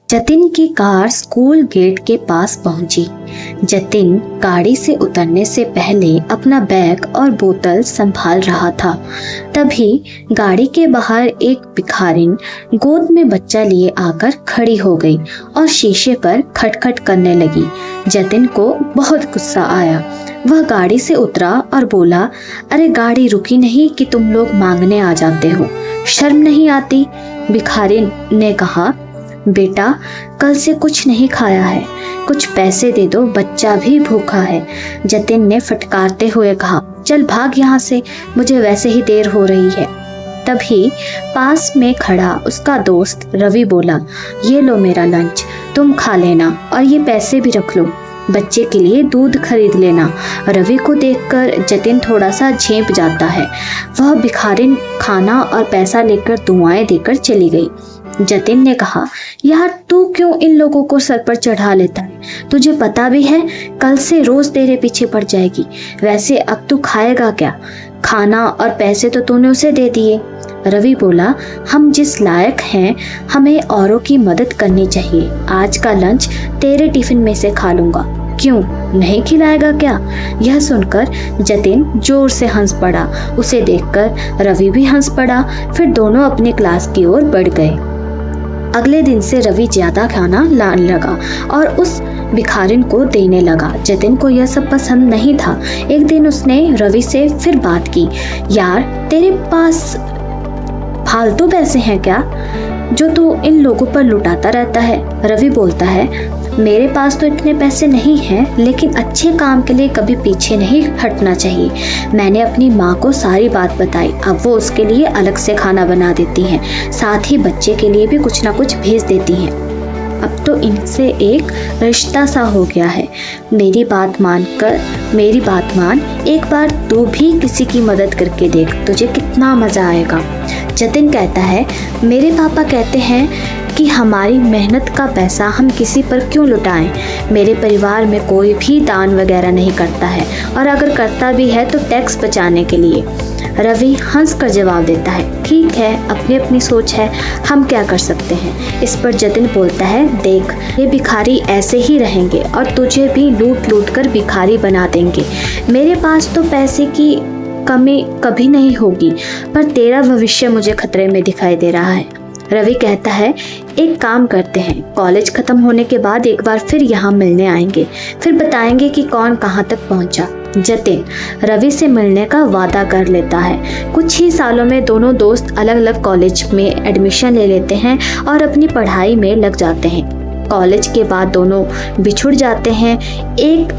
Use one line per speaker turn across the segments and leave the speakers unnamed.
जतिन की car school gate के पास पहुंची। जतिन गाड़ी से उतरने से पहले अपना बैग और बोतल संभाल रहा था। तभी गाड़ी के बाहर एक भिखारिन गोद में बच्चा लिए आकर खड़ी हो गई और शीशे पर खटखट करने लगी। जतिन को बहुत गुस्सा आया। वह गाड़ी से उतरा और बोला, अरे गाड़ी रुकी नहीं कि तुम लोग मांगने आ जाते हो, शर्म नहीं आती? भिखारिन ने कहा, बेटा कल से कुछ नहीं खाया है, कुछ पैसे दे दो, बच्चा भी भूखा है। जतिन ने फटकारते हुए कहा, चल भाग यहाँ से, मुझे वैसे ही देर हो रही है। तभी पास में खड़ा उसका दोस्त रवि बोला, ये लो मेरा लंच, तुम खा लेना और ये पैसे भी रख लो, बच्चे के लिए दूध खरीद लेना। रवि को देखकर जतिन थोड़ा सा झेंप जाता है। वह भिखारिन खाना और पैसा लेकर दुआएं देकर चली गई। जतिन ने कहा, यार तू क्यों इन लोगों को सर पर चढ़ा लेता है? तुझे पता भी है कल से रोज तेरे पीछे पड़ जाएगी। वैसे अब तू खाएगा क्या? खाना और पैसे तो तूने उसे दे दिए। रवि बोला, हम जिस लायक हैं हमें औरों की मदद करनी चाहिए। आज का लंच तेरे टिफिन में से खा लूंगा। क्यों, नहीं खिलाएगा क्या? यह सुनकर जतिन जोर से हंस पड़ा। उसे देखकर रवि भी हंस पड़ा। फिर दोनों अपने क्लास की ओर बढ़ गए। अगले दिन से रवि ज्यादा खाना लाने लगा और उस भिखारिन को देने लगा। जतिन को यह सब पसंद नहीं था। एक दिन उसने रवि से फिर बात की, यार तेरे पास फालतू पैसे हैं क्या जो तू इन लोगों पर लुटाता रहता है? रवि बोलता है, मेरे पास तो इतने पैसे नहीं हैं, लेकिन अच्छे काम के लिए कभी पीछे नहीं हटना चाहिए। मैंने अपनी माँ को सारी बात बताई, अब वो उसके लिए अलग से खाना बना देती हैं, साथ ही बच्चे के लिए भी कुछ ना कुछ भेज देती हैं। अब तो इनसे एक रिश्ता सा हो गया है। मेरी बात मान, एक बार तू भी किसी की मदद करके देख, तुझे कितना मजा आएगा। जतिन कहता है, मेरे पापा कहते हैं कि हमारी मेहनत का पैसा हम किसी पर क्यों लुटाएं। मेरे परिवार में कोई भी दान वगैरह नहीं करता है, और अगर करता भी है तो टैक्स बचाने के लिए। रवि हंस कर जवाब देता है, ठीक है, अपनी अपनी सोच है, हम क्या कर सकते हैं। इस पर जतिन बोलता है, देख ये भिखारी ऐसे ही रहेंगे और तुझे भी लूट लूट कर भिखारी बना देंगे। मेरे पास तो पैसे की कमी कभी नहीं होगी, पर तेरा भविष्य मुझे खतरे में दिखाई दे रहा है। रवि कहता है, एक काम करते हैं, कॉलेज खत्म होने के बाद एक बार फिर यहाँ मिलने आएंगे, फिर बताएंगे कि कौन कहाँ तक पहुँचा। जतिन रवि से मिलने का वादा कर लेता है। कुछ ही सालों में दोनों दोस्त अलग अलग कॉलेज में एडमिशन ले लेते हैं और अपनी पढ़ाई में लग जाते हैं। कॉलेज के बाद दोनों बिछुड़ जाते हैं। एक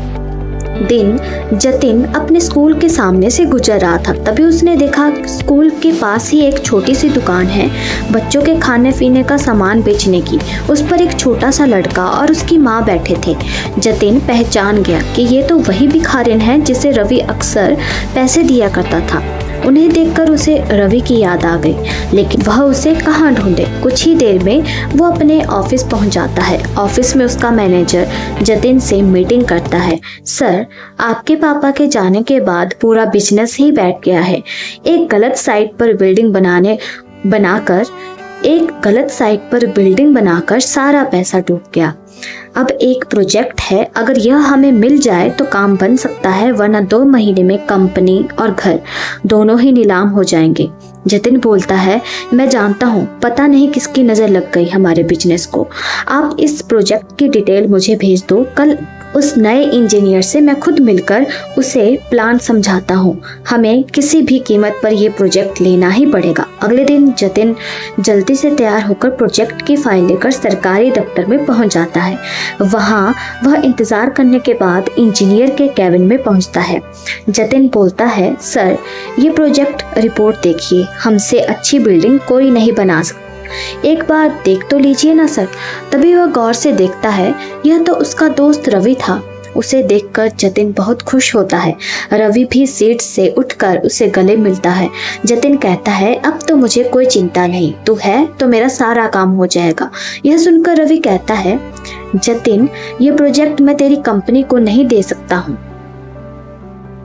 दिन जतिन अपने स्कूल के सामने से गुजर रहा था, तभी उसने देखा स्कूल के पास ही एक छोटी सी दुकान है बच्चों के खाने पीने का सामान बेचने की। उस पर एक छोटा सा लड़का और उसकी माँ बैठे थे। जतिन पहचान गया कि ये तो वही भिखारिन है जिसे रवि अक्सर पैसे दिया करता था। उन्हें देखकर उसे रवि की याद आ गई, लेकिन वह उसे कहाँ ढूंढे। कुछ ही देर में वो अपने ऑफिस पहुंच जाता है। ऑफिस में उसका मैनेजर जतिन से मीटिंग करता है। सर, आपके पापा के जाने के बाद पूरा बिजनेस ही बैठ गया है। एक गलत साइट पर बिल्डिंग बनाकर सारा पैसा डूब गया। अब एक प्रोजेक्ट है, अगर यह हमें मिल जाए तो काम बन सकता है, वरना 2 महीने में कंपनी और घर दोनों ही नीलाम हो जाएंगे। जतिन बोलता है, मैं जानता हूँ, पता नहीं किसकी नज़र लग गई हमारे बिजनेस को। आप इस प्रोजेक्ट की डिटेल मुझे भेज दो, कल उस नए इंजीनियर से मैं खुद मिलकर उसे प्लान समझाता हूँ। हमें किसी भी कीमत पर यह प्रोजेक्ट लेना ही पड़ेगा। अगले दिन जतिन जल्दी से तैयार होकर प्रोजेक्ट की फाइल लेकर सरकारी दफ्तर में पहुँच जाता है। वहाँ वह इंतजार करने के बाद इंजीनियर के कैबिन में पहुँचता है। जतिन बोलता है, सर ये प्रोजेक्ट रिपोर्ट देखिए, हमसे अच्छी बिल्डिंग कोई नहीं बना सकता, एक बार देख तो लीजिए ना सर। तभी वह गौर से देखता है, यह तो उसका दोस्त रवि था। उसे देखकर जतिन बहुत खुश होता है। रवि भी सीट से उठकर उसे गले मिलता है। जतिन कहता है, अब तो मुझे कोई चिंता नहीं, तू है तो मेरा सारा काम हो जाएगा। यह सुनकर रवि कहता है, जतिन ये प्रोजेक्ट मैं तेरी कंपनी को नहीं दे सकता हूँ,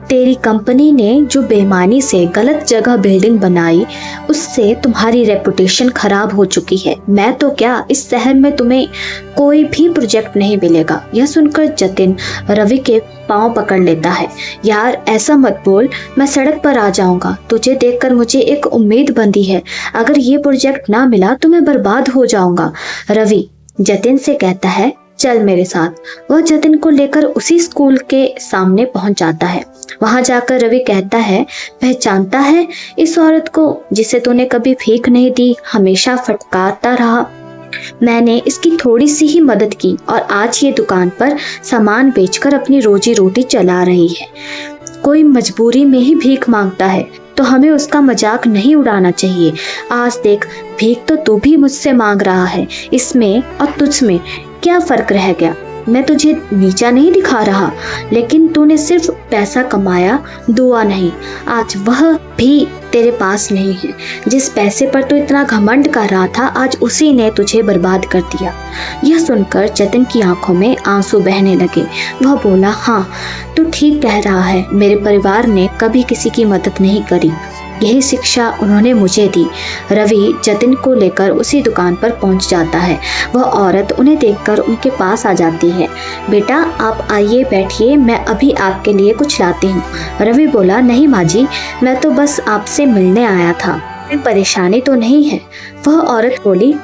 तेरी कंपनी ने जो बेईमानी से गलत जगह बिल्डिंग बनाई, उससे तुम्हारी रेपुटेशन खराब हो चुकी है। मैं तो क्या, इस शहर में तुम्हें कोई भी प्रोजेक्ट नहीं मिलेगा। यह सुनकर जतिन रवि के पांव पकड़ लेता है। यार ऐसा मत बोल, मैं सड़क पर आ जाऊंगा। तुझे देखकर मुझे एक उम्मीद बंधी है। अगर ये प्रोजेक्ट ना मिला तो मैं बर्बाद हो जाऊंगा। रवि जतिन से कहता है, चल मेरे साथ। वह जतिन को लेकर उसी स्कूल के सामने पहुंच जाता है। वहां जाकर रवि कहता है, पहचानता है इस औरत को जिसे तूने कभी भीख नहीं दी, हमेशा फटकारता रहा। मैंने इसकी थोड़ी सी ही मदद की और आज ये दुकान पर सामान बेचकर अपनी रोजी रोटी चला रही है। कोई मजबूरी में ही भीख मांगता है तो हमें उसका मजाक नहीं उड़ाना चाहिए। आज देख, भीख तो तू भी मुझसे मांग रहा है, इसमें और तुझ में क्या फर्क रह गया। मैं तुझे नीचा नहीं दिखा रहा, लेकिन तूने सिर्फ पैसा कमाया, दुआ नहीं। आज वह भी तेरे पास नहीं है। जिस पैसे पर तू इतना घमंड कर रहा था, आज उसी ने तुझे बर्बाद कर दिया। यह सुनकर जतिन की आंखों में आंसू बहने लगे। वह बोला, हाँ तू ठीक कह रहा है, मेरे परिवार ने कभी किसी की मदद नहीं करी, यही शिक्षा उन्होंने मुझे दी। रवि जतिन को लेकर उसी दुकान पर पहुंच जाता है। वह औरत उन्हें देखकर उनके पास आ जाती है। बेटा आप आइए, बैठिए, मैं अभी आपके लिए कुछ लाती हूँ। रवि बोला, नहीं माँ जी, मैं तो बस आपसे मिलने आया था, कोई परेशानी तो नहीं है। वह औरत बोली,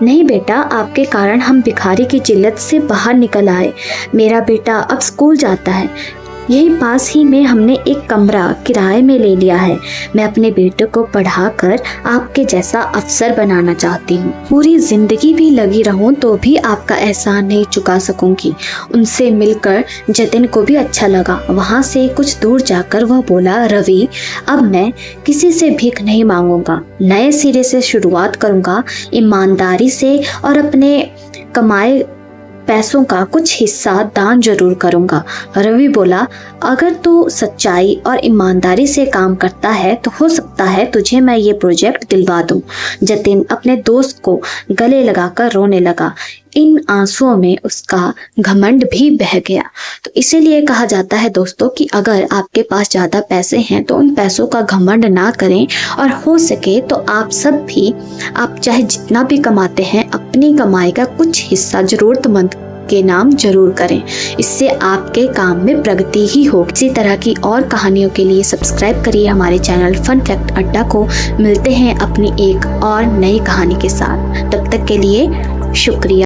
नहीं बेटा, आपके कारण हम भिखारी की जिल्लत से बाहर निकल आए। मेरा बेटा अब स्कूल जाता है, यही पास ही में हमने एक कमरा किराए में ले लिया है। मैं अपने बेटे को पढ़ाकर आपके जैसा अफसर बनाना चाहती हूँ। पूरी जिंदगी भी लगी रहूं तो भी आपका एहसान नहीं चुका सकूंगी। उनसे मिलकर जतिन को भी अच्छा लगा। वहाँ से कुछ दूर जाकर वह बोला, रवि अब मैं किसी से भीख नहीं मांगूंगा, नए सिरे से शुरुआत करूंगा, ईमानदारी से, और अपने कमाए पैसों का कुछ हिस्सा दान जरूर करूंगा। रवि बोला, अगर तू सच्चाई और ईमानदारी से काम करता है तो हो सकता है तुझे मैं ये प्रोजेक्ट दिलवा दूं। जतिन अपने दोस्त को गले लगाकर रोने लगा। इन आंसुओं में उसका घमंड भी बह गया। तो इसीलिए कहा जाता है दोस्तों कि अगर आपके पास ज्यादा पैसे हैं तो उन पैसों का घमंड ना करें, और हो सके तो आप सब भी, आप चाहे जितना भी कमाते हैं, अपनी कमाई का कुछ हिस्सा जरूरतमंद के नाम जरूर करें। इससे आपके काम में प्रगति ही होगी। इसी तरह की और कहानियों के लिए सब्सक्राइब करिए हमारे चैनल फन फैक्ट अड्डा को। मिलते हैं अपनी एक और नई कहानी के साथ, तब तक के लिए शुक्रिया।